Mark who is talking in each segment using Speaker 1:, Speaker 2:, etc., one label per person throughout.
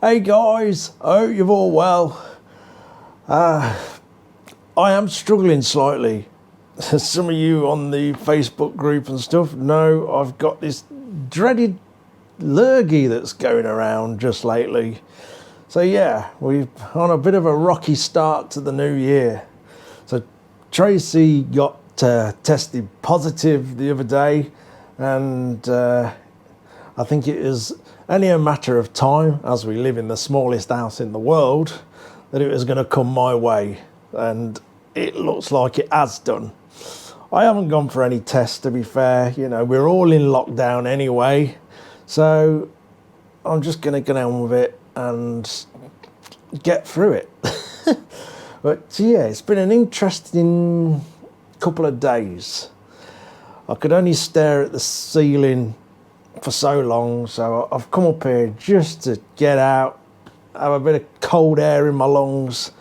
Speaker 1: Hey guys, I hope you're all well. I am struggling slightly. Some of you on the Facebook group and stuff know I've got this dreaded lurgy that's going around just lately. So yeah, we're on a bit of a rocky start to the new year. So Tracy got tested positive the other day, and I think it is only a matter of time, as we live in the smallest house in the world, that it was going to come my way, and it looks like it has done. I haven't gone for any tests, to be fair. You know, we're all in lockdown anyway, so I'm just going to get on with it and get through it. But yeah, it's been an interesting couple of days. I could only stare at the ceiling for so long, so I've come up here just to get out, have a bit of cold air in my lungs,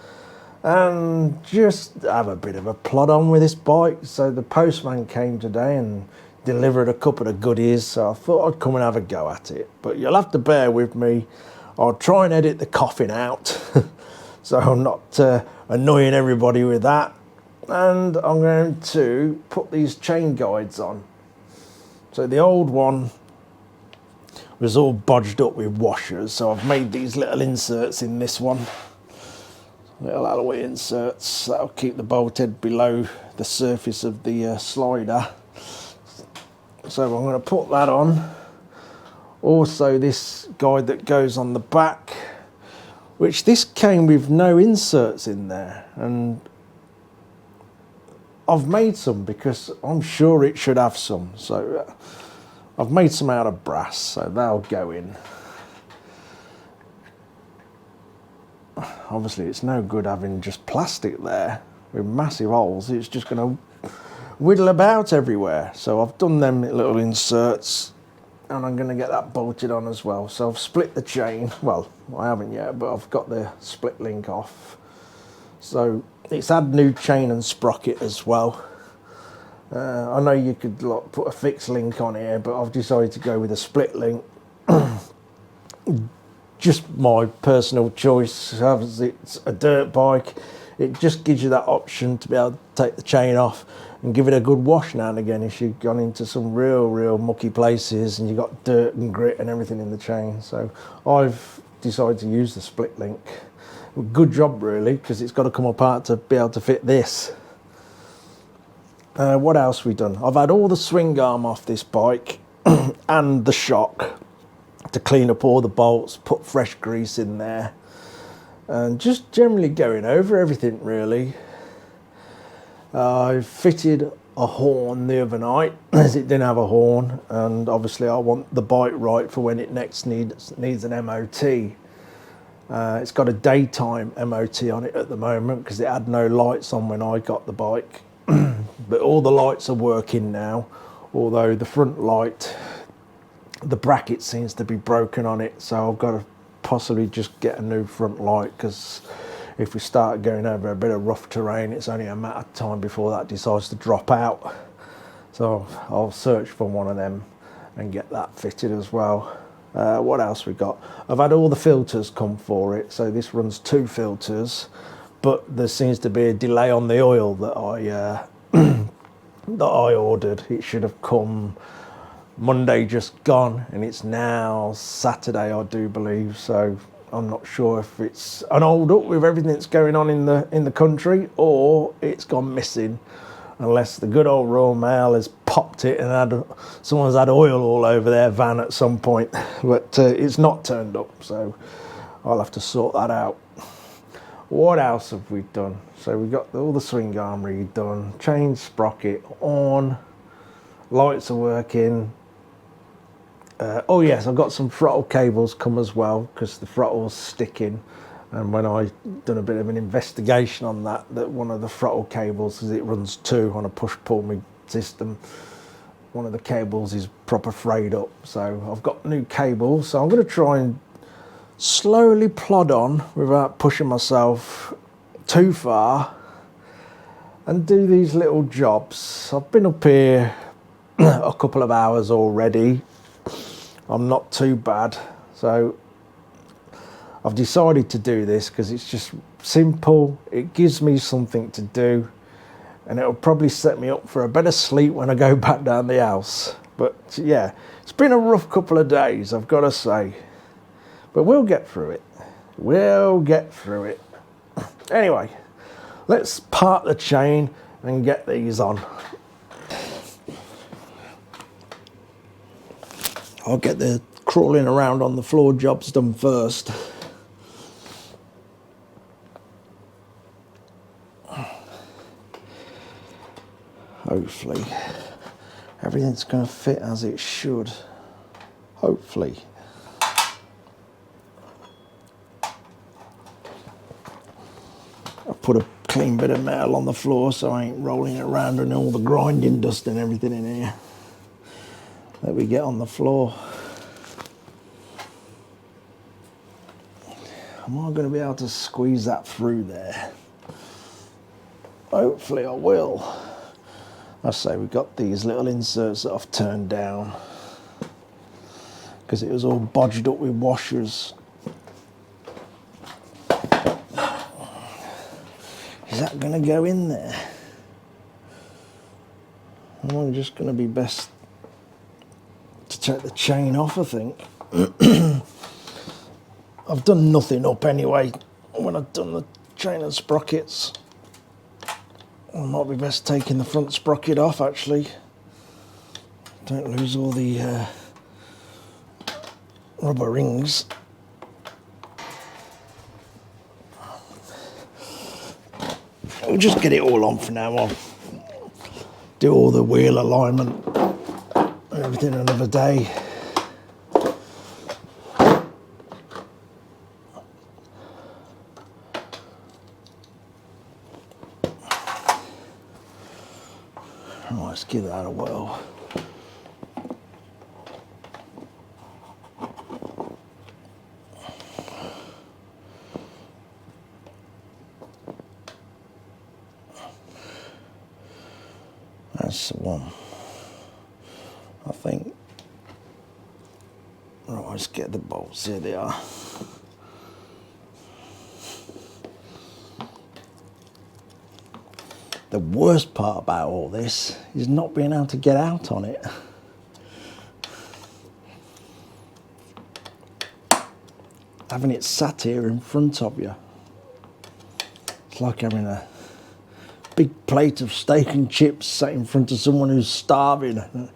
Speaker 1: and just have a bit of a plod on with this bike. So the postman came today and delivered a couple of goodies, so I thought I'd come and have a go at it. But you'll have to bear with me. I'll try and edit the coughing out so I'm not annoying everybody with that. And I'm going to put these chain guides on. So the old one was all bodged up with washers, so I've made these little inserts in this one, little alloy inserts that'll keep the bolt head below the surface of the slider. So I'm going to put that on. Also this guide that goes on the back, which this came with no inserts in there, and I've made some because I'm sure it should have some. So I've made some out of brass, so they'll go in. Obviously it's no good having just plastic there with massive holes. It's just going to whittle about everywhere. So I've done them little inserts, and I'm going to get that bolted on as well. So I've split the chain. Well, I haven't yet, but I've got the split link off. So it's had new chain and sprocket as well. I know you could like put a fixed link on here, but I've decided to go with a split link. Just my personal choice. As it's a dirt bike, it just gives you that option to be able to take the chain off and give it a good wash now and again if you've gone into some real mucky places and you've got dirt and grit and everything in the chain. So I've decided to use the split link. Good job really, because it's got to come apart to be able to fit this. What else we done? I've had all the swing arm off this bike and the shock to clean up all the bolts, put fresh grease in there, and just generally going over everything really. I fitted a horn the other night as it didn't have a horn, and obviously I want the bike right for when it next needs an MOT. It's got a daytime MOT on it at the moment because it had no lights on when I got the bike. But all the lights are working now, although the front light, the bracket seems to be broken on it, so I've got to possibly just get a new front light, because if we start going over a bit of rough terrain, it's only a matter of time before that decides to drop out. So I'll search for one of them and get that fitted as well. What else we got? I've had all the filters come for it, so this runs 2 filters, but there seems to be a delay on the oil that I that I ordered. It should have come Monday just gone, and it's now Saturday, I do believe. So I'm not sure if it's an hold up with everything that's going on in the country, or it's gone missing, unless the good old Royal Mail has popped it and someone's had oil all over their van at some point. But it's not turned up, so I'll have to sort that out. What else have we done? So we've got all the swing arm redone, chain sprocket on, lights are working. Oh yes, I've got some throttle cables come as well, because the throttle's sticking, and when I done a bit of an investigation on that one of the throttle cables, because it runs 2 on a push-pull system, one of the cables is proper frayed up. So I've got new cables, so I'm going to try and slowly plod on without pushing myself too far and do these little jobs. I've been up here a couple of hours already. I'm not too bad, so I've decided to do this because it's just simple. It gives me something to do, and it'll probably set me up for a better sleep when I go back down the house. But yeah, it's been a rough couple of days, I've got to say. But we'll get through it. We'll get through it. Anyway, let's part the chain and get these on. I'll get the crawling around on the floor jobs done first. Hopefully everything's going to fit as it should. Hopefully. I've put a clean bit of metal on the floor so I ain't rolling it around and all the grinding dust and everything in here that we get on the floor. Am I going to be able to squeeze that through there? Hopefully I will. I say we've got these little inserts that I've turned down because it was all bodged up with washers. Is that going to go in there? I'm just going to be best to take the chain off, I think. I've done nothing up anyway when I've done the chain and sprockets. It might be best taking the front sprocket off, actually. Don't lose all the rubber rings. We'll just get it all on for now. I'll do all the wheel alignment and everything another day. Let's give that a whirl. That's the one, I think. Right, let's get the bolts. Here they are. The worst part about all this is not being able to get out on it. Having it sat here in front of you. It's like having a big plate of steak and chips sat in front of someone who's starving and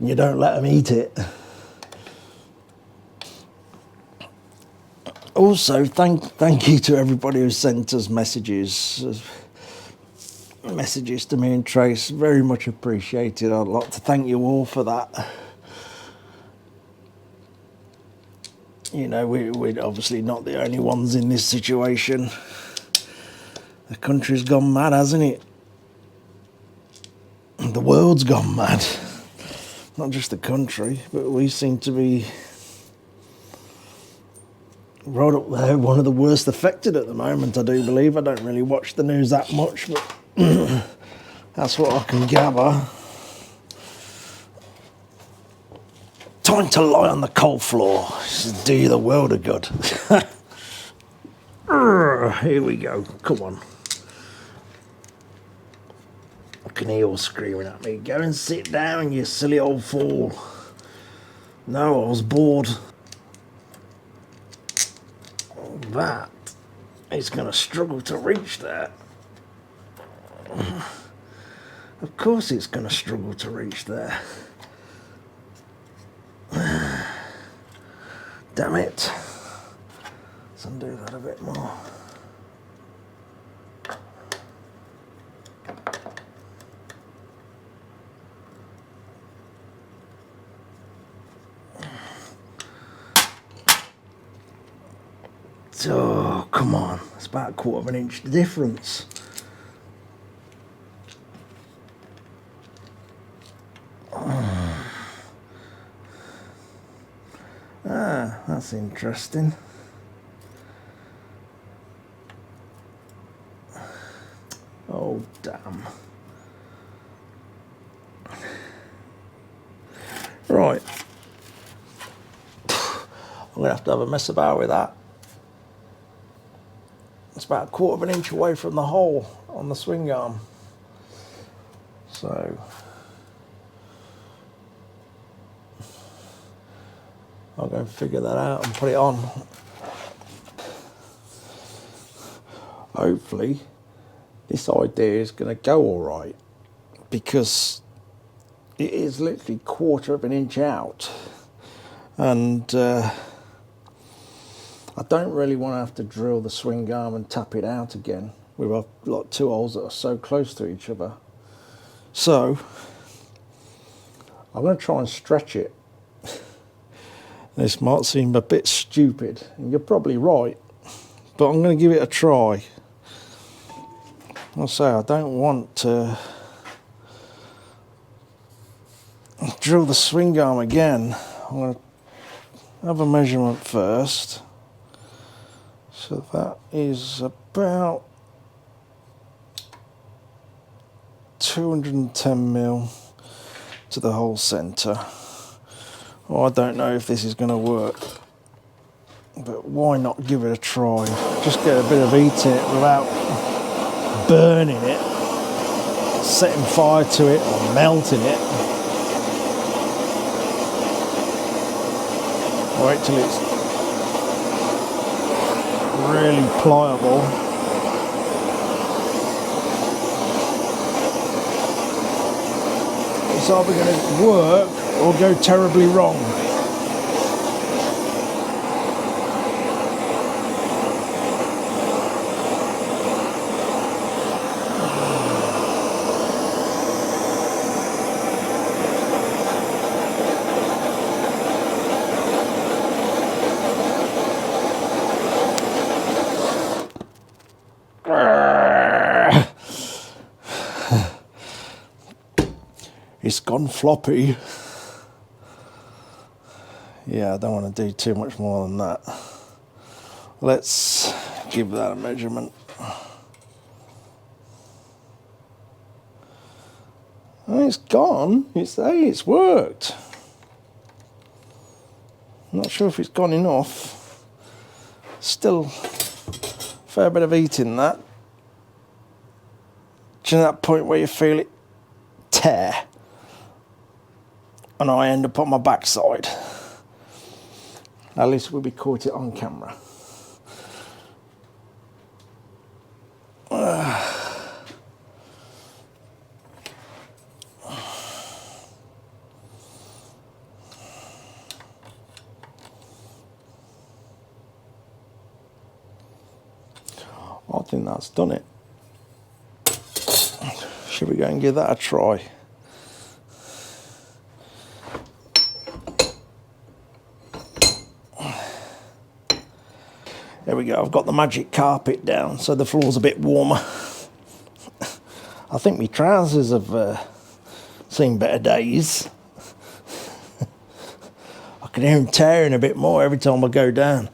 Speaker 1: you don't let them eat it. Also, thank you to everybody who sent us messages to me and Trace. Very much appreciated. I'd like to thank you all for that. You know, we're obviously not the only ones in this situation. The country's gone mad, hasn't it? The world's gone mad. Not just the country, but we seem to be right up there, one of the worst affected at the moment, I do believe. I don't really watch the news that much, but that's what I can gather. Time to lie on the cold floor. Just do you the world of good. Here we go. Come on. I can hear you all screaming at me. Go and sit down, you silly old fool. No, I was bored. That is going to struggle to reach there. Of course it's going to struggle to reach there. Damn it. Let's undo that a bit more. So, come on. It's about a quarter of an inch difference. That's interesting. Oh, damn. Right. I'm going to have a mess about with that. It's about a quarter of an inch away from the hole on the swing arm. So I'll go and figure that out and put it on. Hopefully this idea is going to go all right, because it is literally quarter of an inch out, and I don't really want to have to drill the swing arm and tap it out again with like two holes that are so close to each other. So I'm going to try and stretch it. This might seem a bit stupid, and you're probably right, but I'm going to give it a try. I'll say I don't want to drill the swing arm again. I'm going to have a measurement first. So that is about 210 mil to the hole centre. Oh, I don't know if this is going to work, but why not give it a try? Just get a bit of heat in it without burning it, setting fire to it or melting it. Wait till it's really pliable. It's either going to work or go terribly wrong. It's gone floppy. Yeah, I don't want to do too much more than that. Let's give that a measurement. Oh, it's gone. It's worked. I'm not sure if it's gone enough. Still a fair bit of heat in that. To that point where you feel it tear, and I end up on my backside. At least we caught it on camera. I think that's done it. Should we go and give that a try? There we go, I've got the magic carpet down, so the floor's a bit warmer. I think my trousers have seen better days. I can hear them tearing a bit more every time I go down.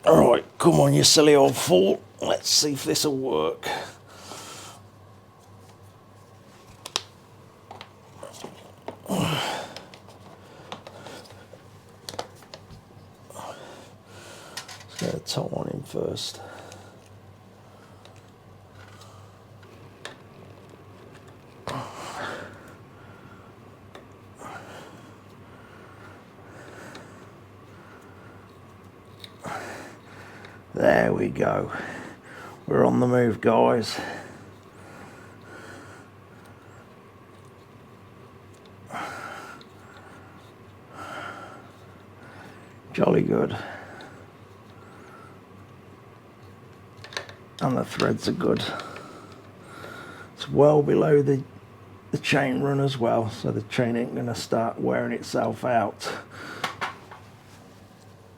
Speaker 1: Alright, come on you silly old fool. Let's see if this will work. Let's get the top one in first. There we go. We're on the move, guys. Jolly good. And the threads are good. It's well below the chain run as well, so the chain ain't going to start wearing itself out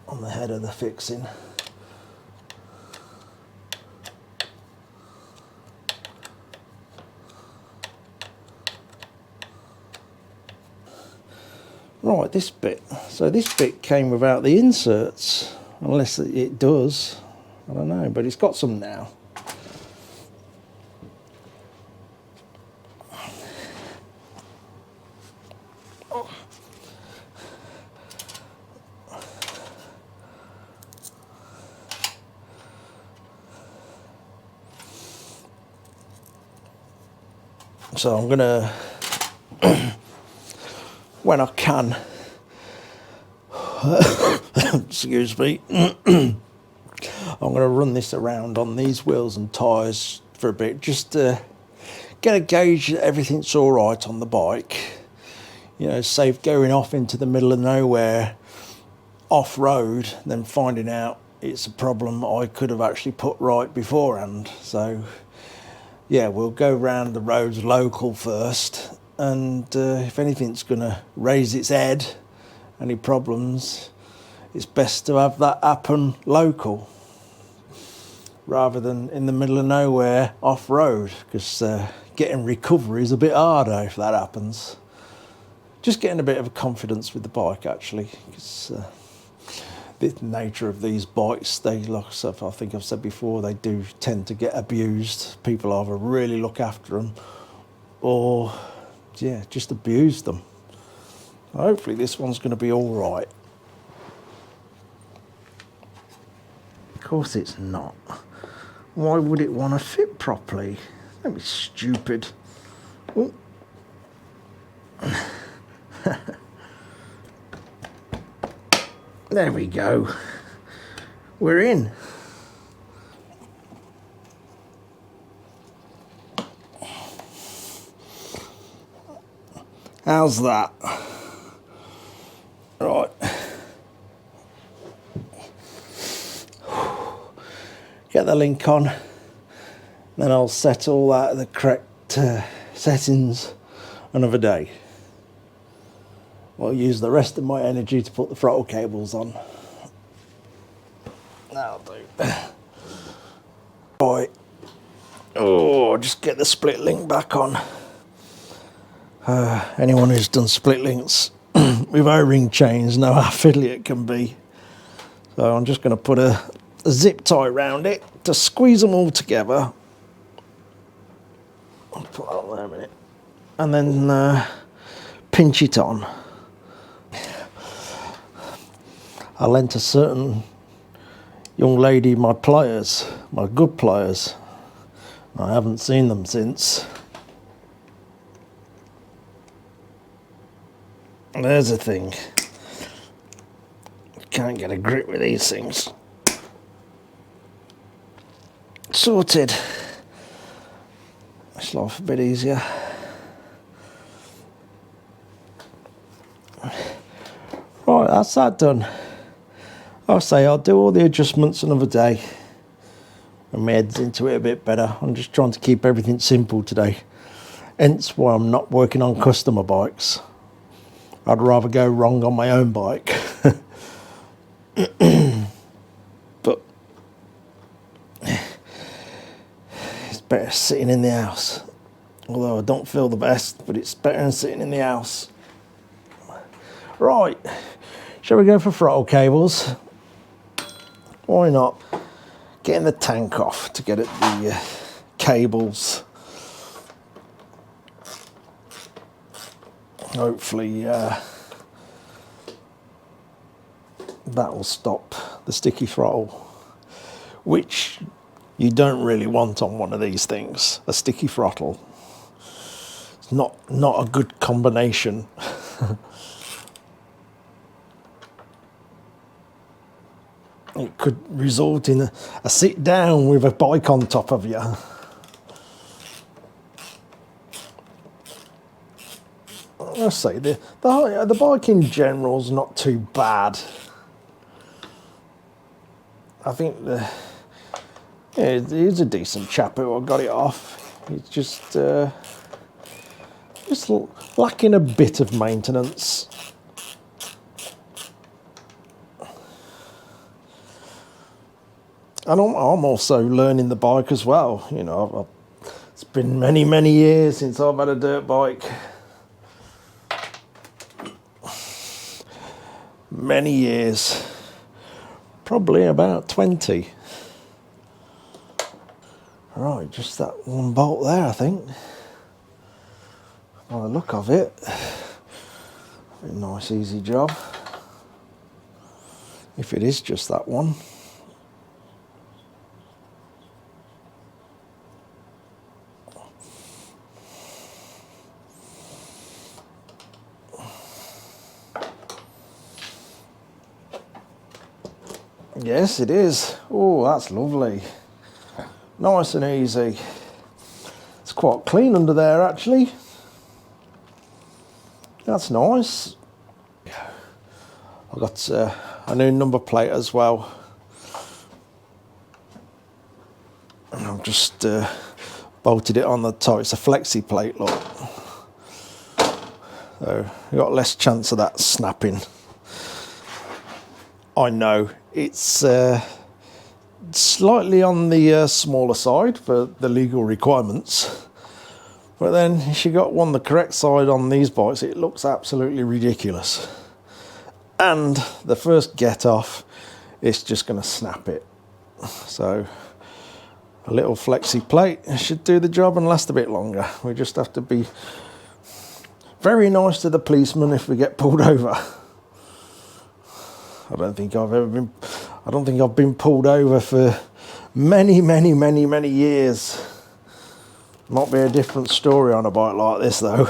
Speaker 1: on the head of the fixing. Right, this bit. So this bit came without the inserts, unless it does. I don't know, but it's got some now. So I'm gonna, when I can, excuse me, I'm gonna run this around on these wheels and tyres for a bit, just to get a gauge that everything's all right on the bike. You know, save going off into the middle of nowhere, off-road, then finding out it's a problem I could have actually put right beforehand. So yeah, we'll go round the roads local first, and if anything's going to raise its head, any problems, it's best to have that happen local rather than in the middle of nowhere off-road, because getting recovery is a bit harder if that happens. Just getting a bit of confidence with the bike, actually, because the nature of these bikes, they, like I think I've said before, they do tend to get abused. People either really look after them or, yeah, just abuse them. Hopefully this one's going to be all right. Of course it's not. Why would it want to fit properly? Don't be stupid. Oh. There we go. We're in. How's that? Right. Get the link on. Then I'll set all that at the correct settings another day. I'll use the rest of my energy to put the throttle cables on. That'll do. Right. Oh, just get the split link back on. Anyone who's done split links with O-ring chains know how fiddly it can be. So I'm just going to put a zip tie around it to squeeze them all together. I'll put that on there a minute. And then pinch it on. I lent a certain young lady my pliers, my good pliers. I haven't seen them since. There's a thing. Can't get a grip with these things. Sorted. Makes life a bit easier. Right, that's that done. I'll say I'll do all the adjustments another day and my head's into it a bit better. I'm just trying to keep everything simple today. Hence why I'm not working on customer bikes. I'd rather go wrong on my own bike. But it's better sitting in the house. Although I don't feel the best, but it's better than sitting in the house. Right, shall we go for throttle cables? Why not? Getting the tank off to get at the cables. Hopefully that will stop the sticky throttle, which you don't really want on one of these things, a sticky throttle. It's not a good combination. It could result in a sit down with a bike on top of you. I'll say the bike in general is not too bad. I think he's a decent chap who I got it off. It's just lacking a bit of maintenance. And I'm also learning the bike as well. You know, it's been many years since I've had a dirt bike. Many years. Probably about 20. Right, just that one bolt there, I think. By the look of it. A nice easy job. If it is just that one. Yes, it is. Oh, that's lovely. Nice and easy. It's quite clean under there, actually. That's nice. I've got a new number plate as well. And I've just bolted it on the top. It's a flexi plate, look. So you've got less chance of that snapping. I know it's slightly on the smaller side for the legal requirements, but then if you got one the correct side on these bikes, it looks absolutely ridiculous. And the first get off, it's just going to snap it. So a little flexi plate should do the job and last a bit longer. We just have to be very nice to the policeman if we get pulled over. I don't think I've been pulled over for many years. Might be a different story on a bike like this though.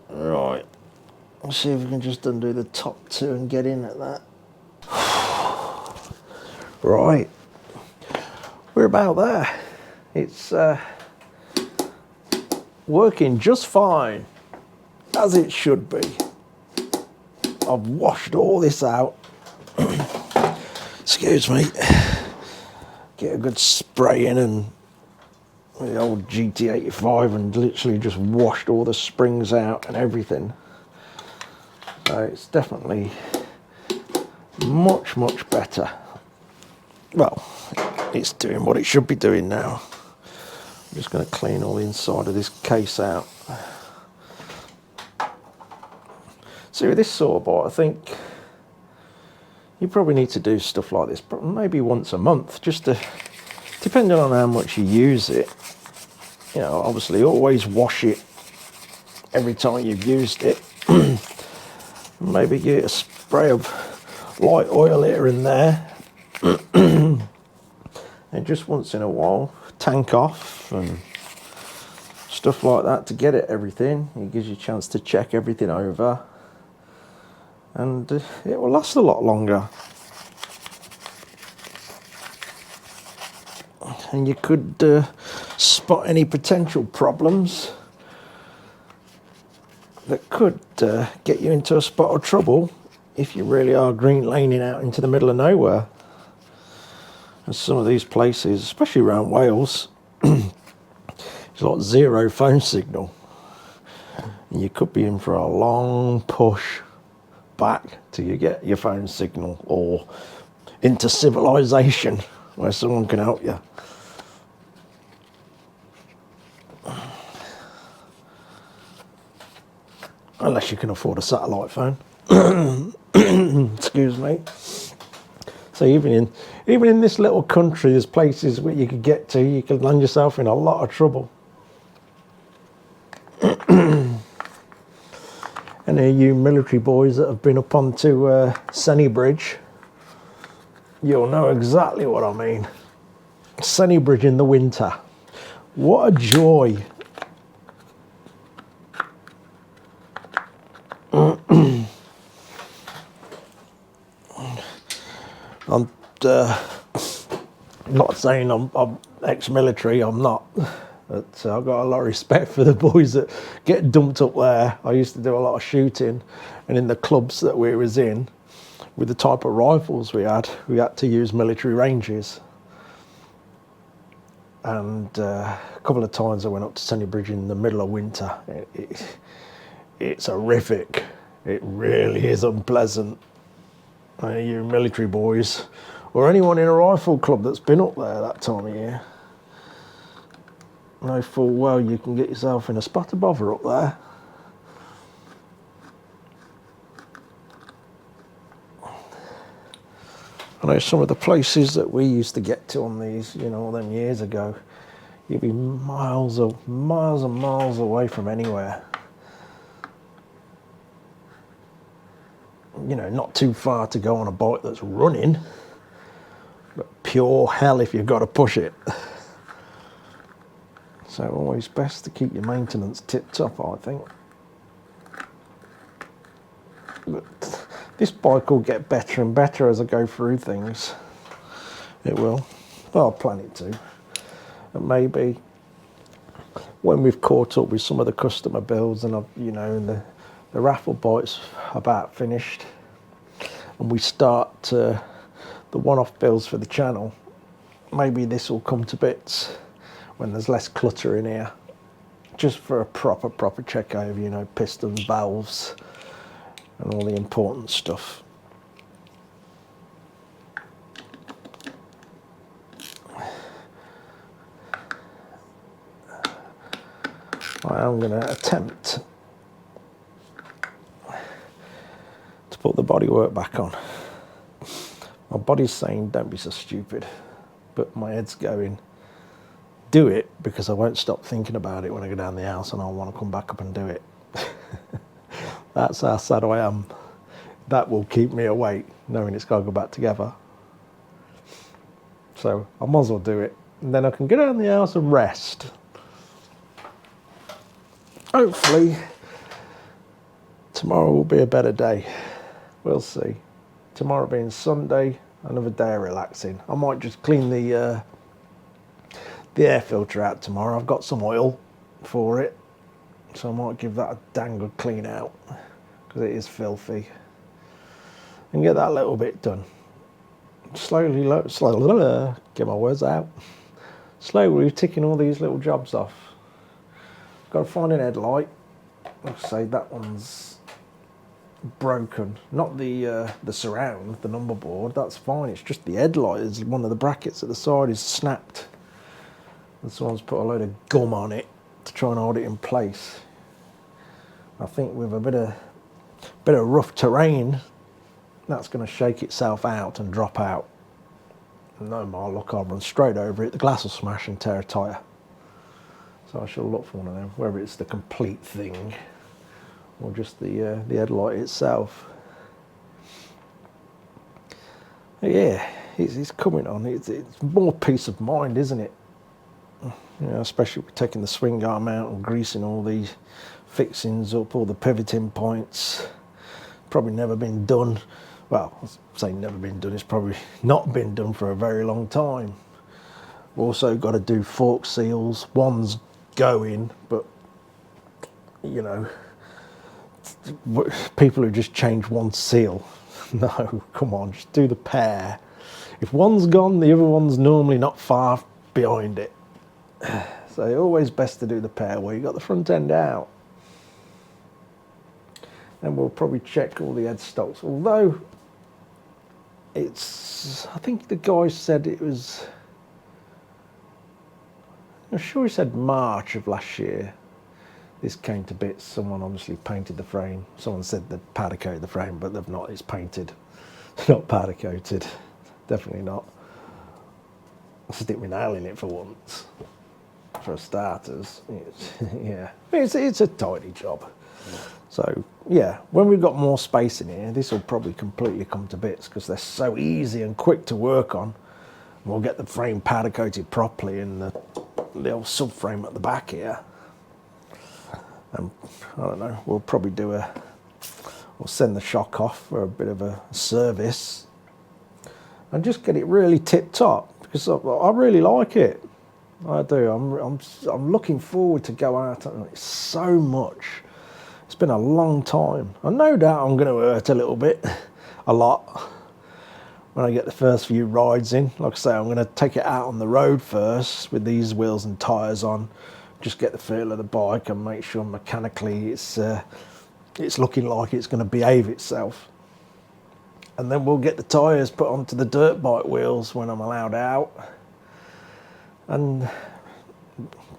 Speaker 1: Right, let's see if we can just undo the top two and get in at that. Right, we're about there. It's working just fine, as it should be. I've washed all this out. Excuse me. Get a good spray in and with the old GT85 and literally just washed all the springs out and everything. So it's definitely much better. Well, it's doing what it should be doing now. I'm just going to clean all the inside of this case out. See, with this sort of bike, I think you probably need to do stuff like this maybe once a month, just to, depending on how much you use it. You know, obviously always wash it every time you've used it. Maybe get a spray of light oil here and there. And just once in a while, tank off and stuff like that to get at everything. It gives you a chance to check everything over. And it will last a lot longer. And you could spot any potential problems that could get you into a spot of trouble if you really are green laning out into the middle of nowhere. And some of these places, especially around Wales, it's like zero phone signal. And you could be in for a long push back till you get your phone signal or into civilization where someone can help you. Unless you can afford a satellite phone. Excuse me. So even in this little country, there's places where you could get to, you could land yourself in a lot of trouble. Any of you military boys that have been up onto Senny Bridge, you'll know exactly what I mean. Senny Bridge in the winter. What a joy. I'm not saying I'm ex-military, I'm not. But I've got a lot of respect for the boys that get dumped up there. I used to do a lot of shooting, and in the clubs that we was in, with the type of rifles we had to use military ranges. And a couple of times I went up to Senny Bridge in the middle of winter. It's horrific. It really is unpleasant. You military boys, or anyone in a rifle club that's been up there that time of year, know full well you can get yourself in a spot of bother up there. I know some of the places that we used to get to on these, you know, all them years ago, you'd be miles and miles away from anywhere. You know, not too far to go on a bike that's running, but pure hell if you've got to push it. So always best to keep your maintenance tip top, I think. But this bike will get better and better as I go through things. It will. Well, I plan it to. And maybe when we've caught up with some of the customer builds and and the raffle bike's about finished, and we start the one-off builds for the channel, maybe this will come to bits when there's less clutter in here, just for a proper check over, pistons, valves, and all the important stuff. I am going to attempt to put the bodywork back on. My body's saying don't be so stupid, but my head's going do it, because I won't stop thinking about it when I go down the house and I'll want to come back up and do it. That's how sad I am. That will keep me awake, knowing it's got to go back together. So I might as well do it, and then I can get down the house and rest. Hopefully tomorrow will be a better day. We'll see. Tomorrow being Sunday, another day of relaxing. I might just clean the air filter out tomorrow. I've got some oil for it, so I might give that a dang good clean out, because it is filthy, and get that little bit done. Slowly, get my words out. Slowly ticking all these little jobs off. Got to find an headlight. Like I say, that one's broken. Not the surround, the number board. That's fine. It's just the headlight. Is one of the brackets at the side is snapped, and someone's put a load of gum on it to try and hold it in place. I think with a bit of rough terrain, that's going to shake itself out and drop out. No more luck, I'll run straight over it. The glass will smash and tear a tyre. So I shall look for one of them, whether it's the complete thing or just the headlight itself. Yeah, it's coming on. It's more peace of mind, isn't it? Especially with taking the swing arm out and greasing all these fixings up, all the pivoting points. Probably never been done. Well, I say never been done. It's probably not been done for a very long time. We've also got to do fork seals. One's going, but people who just change one seal, no, come on, just do the pair. If one's gone, the other one's normally not far behind it, so it's always best to do the pair where you got the front end out. And we'll probably check all the headstocks, although I think the guy said it was, I'm sure he said March of last year, this came to bits. Someone obviously painted the frame. Someone said they'd powder coated the frame, but they've not. It's painted, not powder coated. Definitely not. I'll stick my nail in it for once, for starters. It's a tidy job. So yeah, when we've got more space in here, this will probably completely come to bits, because they're so easy and quick to work on. We'll get the frame powder coated properly, and the old subframe at the back here. And I don't know, we'll probably we'll send the shock off for a bit of a service and just get it really tip top, because I really like it. I do. I'm looking forward to go out on it so much. It's been a long time. I no doubt I'm going to hurt a little bit, a lot, when I get the first few rides in. Like I say, I'm going to take it out on the road first with these wheels and tyres on, just get the feel of the bike and make sure mechanically it's looking like it's going to behave itself. And then we'll get the tyres put onto the dirt bike wheels when I'm allowed out, and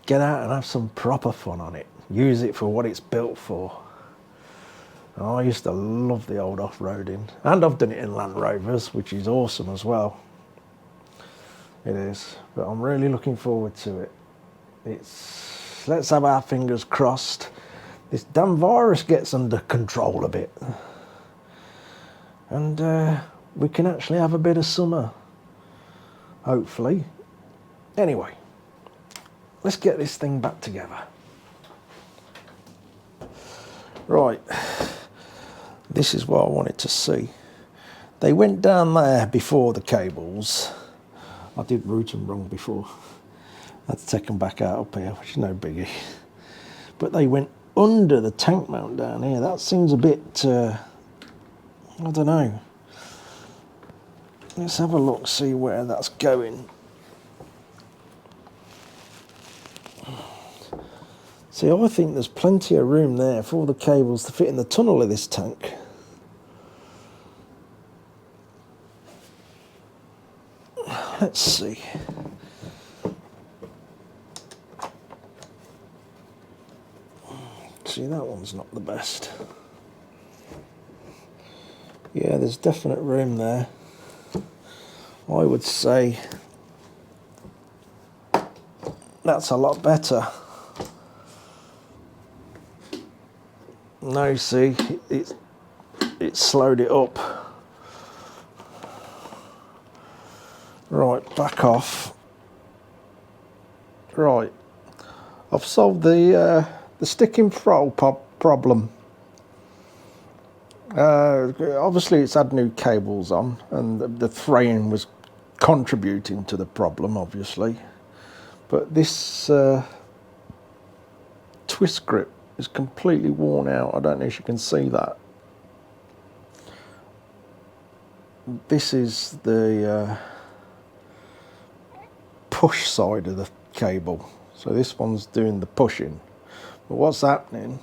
Speaker 1: get out and have some proper fun on it. Use it for what it's built for. I used to love the old off-roading, and I've done it in Land Rovers, which is awesome as well. It is, but I'm really looking forward to it. Let's have our fingers crossed this damn virus gets under control a bit, and we can actually have a bit of summer, hopefully. Anyway, let's get this thing back together. Right, This is what I wanted to see. They went down there before the cables. I did route them wrong before. I had to take them back out up here, which is no biggie. But they went under the tank mount down here. That seems a bit, I don't know. Let's have a look, see where that's going. See, I think there's plenty of room there for all the cables to fit in the tunnel of this tank. Let's see. See, that one's not the best. Yeah, there's definite room there. I would say that's a lot better. No, see, it slowed it up. Right, back off. Right, I've solved the sticking throttle problem. Obviously it's had new cables on, and the fraying was contributing to the problem, obviously. But this twist grip is completely worn out. I don't know if you can see that. This is the push side of the cable. So this one's doing the pushing. But what's happening,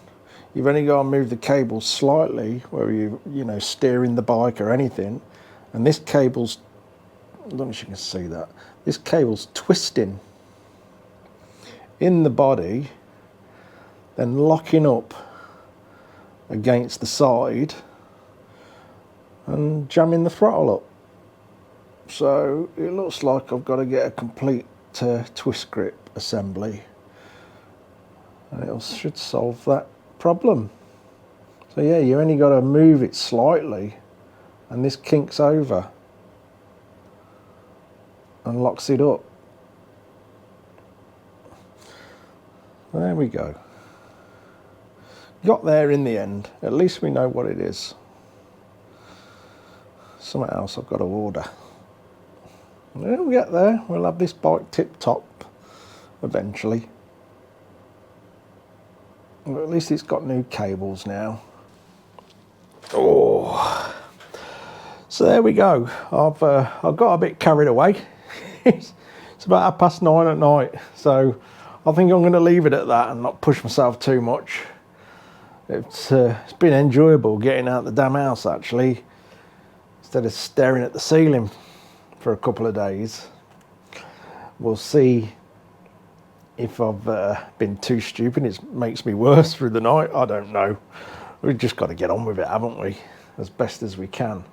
Speaker 1: you've only got to move the cable slightly, where you know, steering the bike or anything, and this cable's, I don't know if you can see that, this cable's twisting in the body, then locking up against the side and jamming the throttle up. So it looks like I've got to get a complete twist grip assembly, and it should solve that problem. So yeah, you only got to move it slightly and this kinks over and locks it up. There we go. Got there in the end. At least we know what it is. Something else I've got to order. We'll get there. We'll have this bike tip top eventually. Well, at least it's got new cables now. Oh, so there we go. I've got a bit carried away. It's about 9:30 at night, so I think I'm going to leave it at that and not push myself too much. It's been enjoyable getting out the damn house, actually, instead of staring at the ceiling for a couple of days. We'll see if I've been too stupid. It makes me worse through the night. I don't know. We've just got to get on with it, haven't we? As best as we can.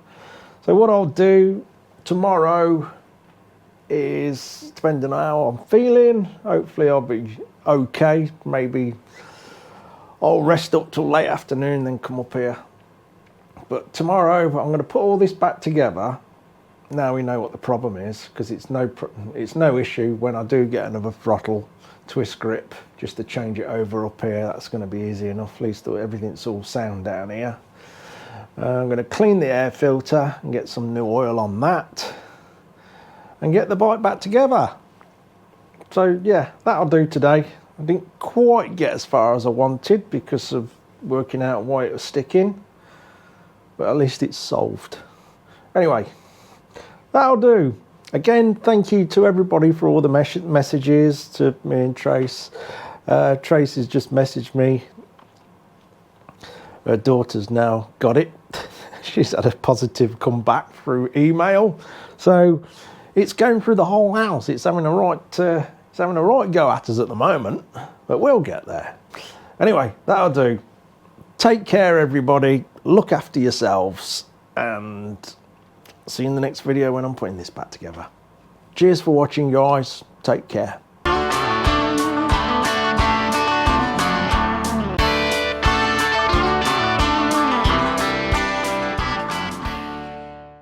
Speaker 1: So what I'll do tomorrow is, depending on how I'm feeling, hopefully I'll be okay. Maybe I'll rest up till late afternoon, then come up here. But tomorrow I'm going to put all this back together. Now we know what the problem is, because it's no issue when I do get another throttle twist grip, just to change it over up here. That's going to be easy enough. At least everything's all sound down here. I'm going to clean the air filter and get some new oil on that and get the bike back together. So yeah, that'll do today. I didn't quite get as far as I wanted because of working out why it was sticking, but at least it's solved. Anyway, that'll do. Again, thank you to everybody for all the messages to me and Trace. Trace has just messaged me. Her daughter's now got it. She's had a positive comeback through email. So it's going through the whole house. It's having a right go at us at the moment, but we'll get there. Anyway, that'll do. Take care, everybody. Look after yourselves, and see you in the next video when I'm putting this back together. Cheers for watching, guys. Take care.